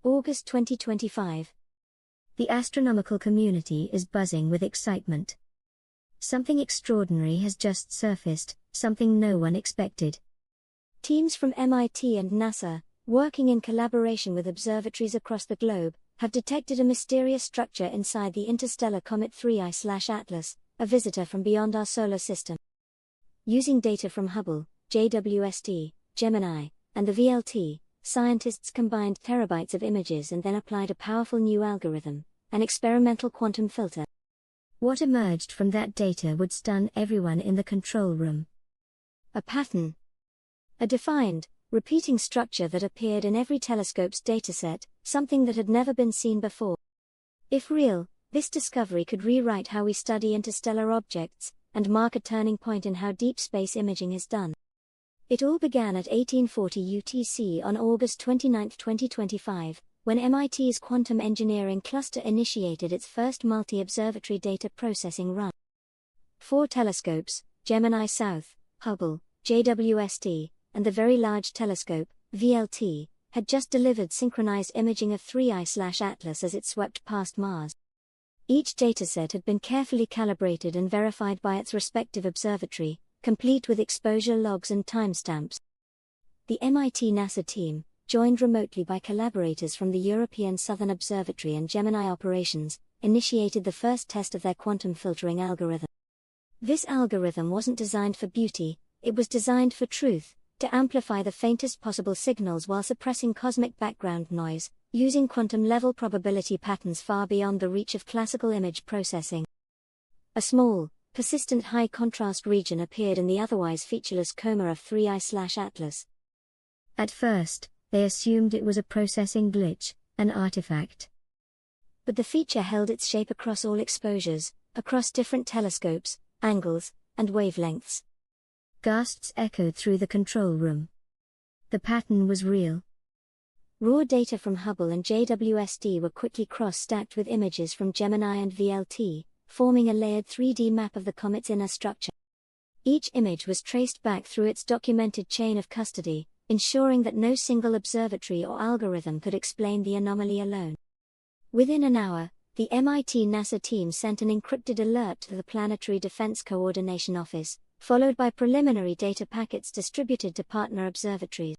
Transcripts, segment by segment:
August 2025. The astronomical community is buzzing with excitement. Something extraordinary has just surfaced, something no one expected. Teams from MIT and NASA, working in collaboration with observatories across the globe, have detected a mysterious structure inside the interstellar comet 3I/Atlas, a visitor from beyond our solar system. Using data from Hubble, JWST, Gemini, and the VLT, scientists combined terabytes of images and then applied a powerful new algorithm, an experimental quantum filter. What emerged from that data would stun everyone in the control room. A pattern. A defined, repeating structure that appeared in every telescope's dataset, something that had never been seen before. If real, this discovery could rewrite how we study interstellar objects, and mark a turning point in how deep space imaging is done. It all began at 1840 UTC on August 29, 2025, when MIT's quantum engineering cluster initiated its first multi-observatory data processing run. 4 telescopes, Gemini South, Hubble, JWST, and the Very Large Telescope, VLT, had just delivered synchronized imaging of 3I/Atlas as it swept past Mars. Each dataset had been carefully calibrated and verified by its respective observatory, complete with exposure logs and timestamps. The MIT-NASA team, joined remotely by collaborators from the European Southern Observatory and Gemini operations, initiated the first test of their quantum filtering algorithm. This algorithm wasn't designed for beauty, it was designed for truth, to amplify the faintest possible signals while suppressing cosmic background noise, using quantum-level probability patterns far beyond the reach of classical image processing. A small, persistent high-contrast region appeared in the otherwise featureless coma of 3I/Atlas. At first, they assumed it was a processing glitch, an artifact. But the feature held its shape across all exposures, across different telescopes, angles, and wavelengths. Gasps echoed through the control room. The pattern was real. Raw data from Hubble and JWST were quickly cross-stacked with images from Gemini and VLT, forming a layered 3D map of the comet's inner structure. Each image was traced back through its documented chain of custody, ensuring that no single observatory or algorithm could explain the anomaly alone. Within an hour, the MIT-NASA team sent an encrypted alert to the Planetary Defense Coordination Office, followed by preliminary data packets distributed to partner observatories.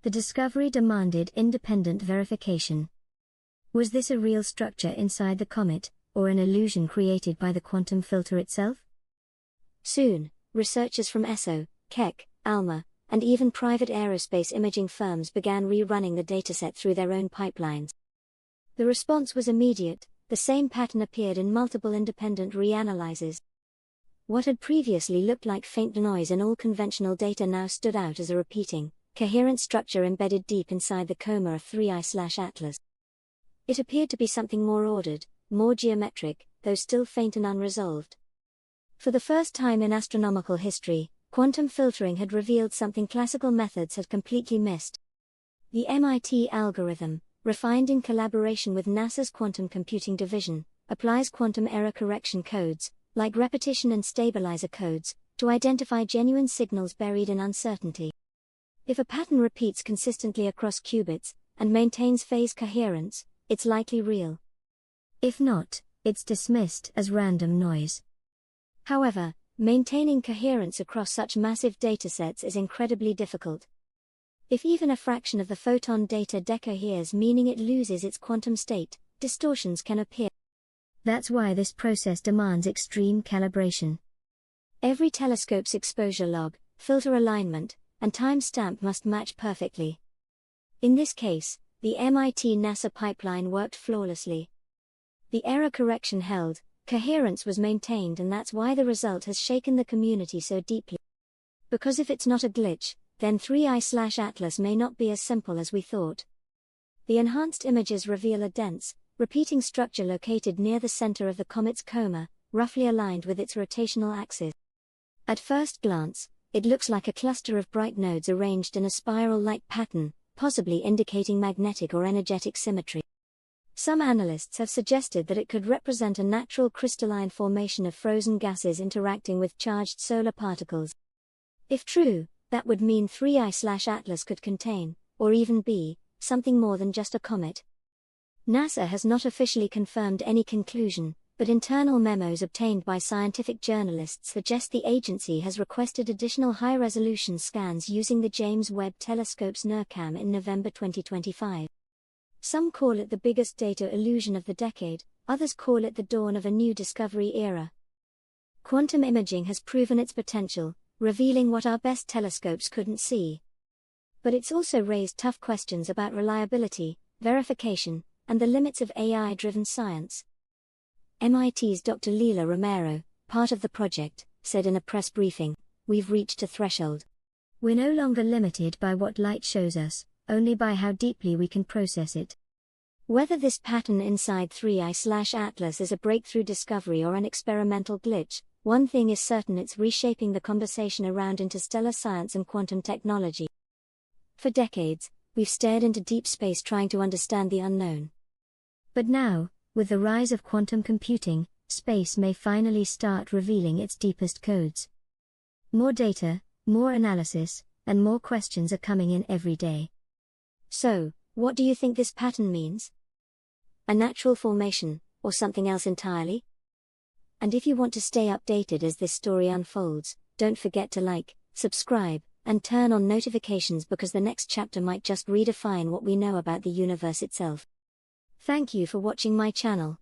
The discovery demanded independent verification. Was this a real structure inside the comet, or an illusion created by the quantum filter itself? Soon, researchers from ESO, Keck, ALMA, and even private aerospace imaging firms began rerunning the dataset through their own pipelines. The response was immediate. The same pattern appeared in multiple independent reanalyses. What had previously looked like faint noise in all conventional data now stood out as a repeating, coherent structure embedded deep inside the coma of 3I/Atlas. It appeared to be something more ordered, more geometric, though still faint and unresolved. For the first time in astronomical history, quantum filtering had revealed something classical methods had completely missed. The MIT algorithm, refined in collaboration with NASA's Quantum Computing Division, applies quantum error correction codes, like repetition and stabilizer codes, to identify genuine signals buried in uncertainty. If a pattern repeats consistently across qubits, and maintains phase coherence, it's likely real. If not, it's dismissed as random noise. However, maintaining coherence across such massive datasets is incredibly difficult. If even a fraction of the photon data decoheres, meaning it loses its quantum state, distortions can appear. That's why this process demands extreme calibration. Every telescope's exposure log, filter alignment, and timestamp must match perfectly. In this case, the MIT-NASA pipeline worked flawlessly. The error correction held, coherence was maintained, and that's why the result has shaken the community so deeply. Because if it's not a glitch, then 3I/Atlas may not be as simple as we thought. The enhanced images reveal a dense, repeating structure located near the center of the comet's coma, roughly aligned with its rotational axis. At first glance, it looks like a cluster of bright nodes arranged in a spiral-like pattern, possibly indicating magnetic or energetic symmetry. Some analysts have suggested that it could represent a natural crystalline formation of frozen gases interacting with charged solar particles. If true, that would mean 3I/Atlas could contain, or even be, something more than just a comet, NASA has not officially confirmed any conclusion, but internal memos obtained by scientific journalists suggest the agency has requested additional high-resolution scans using the James Webb Telescope's NIRCam in November 2025. Some call it the biggest data illusion of the decade, others call it the dawn of a new discovery era. Quantum imaging has proven its potential, revealing what our best telescopes couldn't see. But it's also raised tough questions about reliability, verification, and the limits of AI-driven science. MIT's Dr. Leila Romero, part of the project, said in a press briefing, "We've reached a threshold. We're no longer limited by what light shows us, only by how deeply we can process it." Whether this pattern inside 3I/Atlas is a breakthrough discovery or an experimental glitch, one thing is certain: it's reshaping the conversation around interstellar science and quantum technology. For decades, we've stared into deep space trying to understand the unknown. But now, with the rise of quantum computing, space may finally start revealing its deepest codes. More data, more analysis, and more questions are coming in every day. So, what do you think this pattern means? A natural formation, or something else entirely? And if you want to stay updated as this story unfolds, don't forget to like, subscribe, and turn on notifications, because the next chapter might just redefine what we know about the universe itself. Thank you for watching my channel.